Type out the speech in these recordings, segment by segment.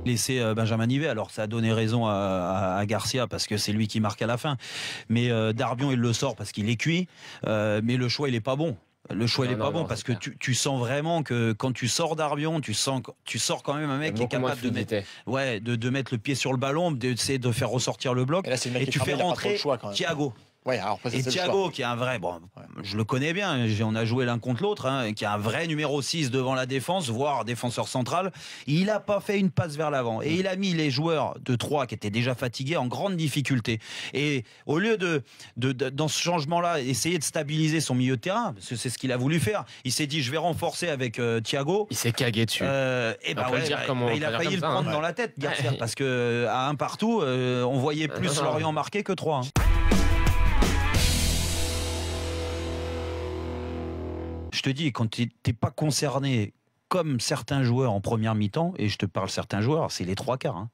Laisser Benjamin Nivet, alors ça a donné raison à Garcia parce que c'est lui qui marque à la fin. Mais Darbion il le sort parce qu'il est cuit, mais le choix il est pas bon. Le choix il est pas bon parce que tu sens vraiment que quand tu sors Darbion, tu sors quand même un mec qui est capable de mettre le pied sur le ballon, d'essayer de faire ressortir le bloc. Et tu fais rentrer Thiago. Ouais, alors après, et Thiago qui est un vrai, je le connais bien, on a joué l'un contre l'autre, hein, qui est un vrai numéro 6 devant la défense, voire défenseur central. Il a pas fait une passe vers l'avant et il a mis les joueurs de 3 qui étaient déjà fatigués en grande difficulté. Et au lieu dans ce changement-là, essayer de stabiliser son milieu de terrain, parce que c'est ce qu'il a voulu faire, il s'est dit je vais renforcer avec Thiago. Il s'est cagué dessus. Il a failli le prendre dans la tête, Garcia, parce que à un partout, on voyait plus Lorient marqué que 3. Hein. Je te dis, quand t'es pas concerné comme certains joueurs en première mi-temps, et je te parle certains joueurs, c'est les 3/4. Hein.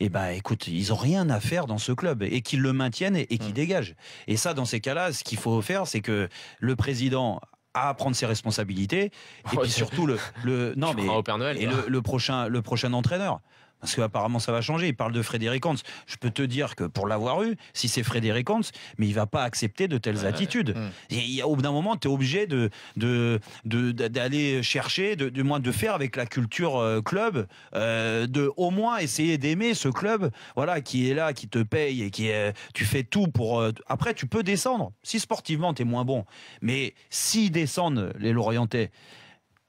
Et écoute, ils ont rien à faire dans ce club et qu'ils le maintiennent et qu'ils dégagent. Et ça, dans ces cas-là, ce qu'il faut faire, c'est que le président a à prendre ses responsabilités et puis surtout le prochain entraîneur. Parce qu'apparemment ça va changer. Il parle de Frédéric Hans. Je peux te dire que pour l'avoir eu, si c'est Frédéric Hans, mais il va pas accepter de telles attitudes. Et au bout d'un moment, tu es obligé d'aller chercher, du moins de faire avec la culture club, de au moins essayer d'aimer ce club, voilà, qui est là, qui te paye et tu fais tout pour. Après, tu peux descendre. Si sportivement t'es moins bon, mais s'ils descendent les Lorientais.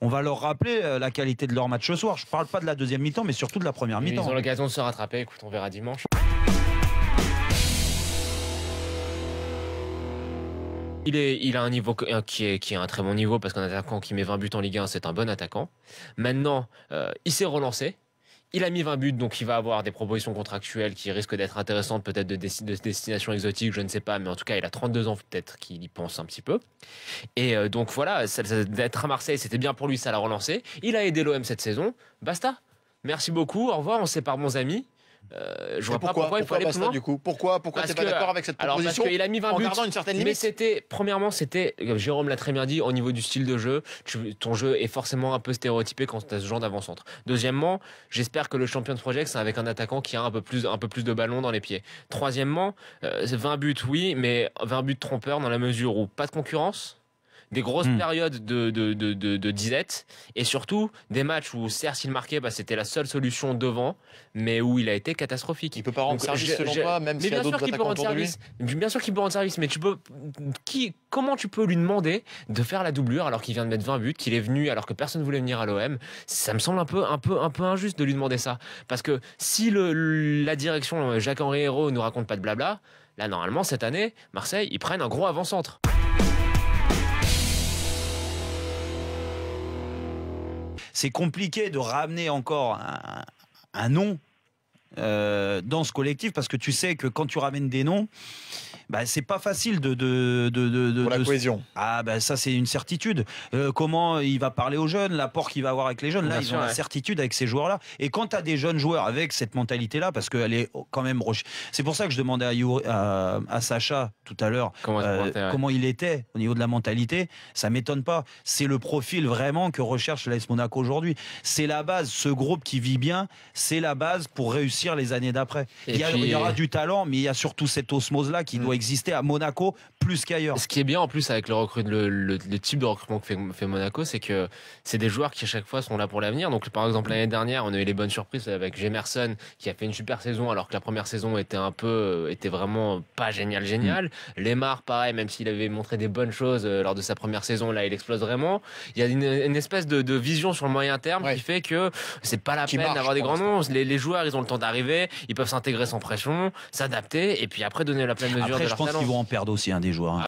On va leur rappeler la qualité de leur match ce soir. Je ne parle pas de la deuxième mi-temps, mais surtout de la première mi-temps. Ils ont l'occasion de se rattraper. Écoute, on verra dimanche. Il a un niveau qui est un très bon niveau parce qu'un attaquant qui met 20 buts en Ligue 1, c'est un bon attaquant. Maintenant, il s'est relancé. Il a mis 20 buts, donc il va avoir des propositions contractuelles qui risquent d'être intéressantes, peut-être de destination exotique, je ne sais pas, mais en tout cas, il a 32 ans, peut-être qu'il y pense un petit peu. Et donc voilà, d'être à Marseille, c'était bien pour lui, ça l'a relancé. Il a aidé l'OM cette saison, basta. Merci beaucoup, au revoir, on se sépare, bons amis. Je vois pas pourquoi il faut aller plus loin. Du coup, pourquoi t'es pas d'accord avec cette proposition? Parce qu'il a mis 20 buts, en gardant une certaine limite. Mais premièrement, Jérôme l'a très bien dit, au niveau du style de jeu, ton jeu est forcément un peu stéréotypé quand tu as ce genre d'avant-centre. Deuxièmement, j'espère que le Champions Project, c'est avec un attaquant qui a un peu plus de ballon dans les pieds. Troisièmement, 20 buts, oui, mais 20 buts trompeurs dans la mesure où pas de concurrence, des grosses périodes de disette et surtout des matchs où certes il marquait, c'était la seule solution devant, mais où il a été catastrophique. Il peut pas rendre service selon toi, même s'il y a d'autres attaquants autour de lui. Bien sûr qu'il peut rendre service, mais comment tu peux lui demander de faire la doublure alors qu'il vient de mettre 20 buts, qu'il est venu alors que personne voulait venir à l'OM? Ça me semble un peu injuste de lui demander ça, parce que si la direction Jacques-Henri Hérault nous raconte pas de blabla, là normalement cette année Marseille ils prennent un gros avant-centre. C'est compliqué de ramener encore un nom dans ce collectif parce que tu sais que quand tu ramènes des noms, c'est pas facile pour la cohésion. Ça c'est une certitude. Comment il va parler aux jeunes, l'apport qu'il va avoir avec les jeunes, là ils ont la certitude avec ces joueurs-là. Et quand tu as des jeunes joueurs avec cette mentalité-là, parce qu'elle est quand même c'est pour ça que je demandais à Sacha tout à l'heure comment il était au niveau de la mentalité. Ça m'étonne pas. C'est le profil vraiment que recherche l'AS Monaco aujourd'hui. C'est la base. Ce groupe qui vit bien, c'est la base pour réussir les années d'après. Il y aura du talent, mais il y a surtout cette osmose-là qui doit exister à Monaco plus qu'ailleurs. Ce qui est bien en plus avec le type de recrutement que fait Monaco, c'est que c'est des joueurs qui à chaque fois sont là pour l'avenir. Donc par exemple l'année dernière, on a eu les bonnes surprises avec Gemerson qui a fait une super saison alors que la première saison était vraiment pas génial. Lemar pareil, même s'il avait montré des bonnes choses lors de sa première saison, là il explose vraiment. Il y a une espèce de vision sur le moyen terme qui fait que c'est pas la peine d'avoir des grands noms. Les joueurs ils ont le temps d'arriver, ils peuvent s'intégrer sans pression, s'adapter et puis après donner la pleine mesure de leur talent. Je pense qu'ils vont en perdre aussi des joueurs.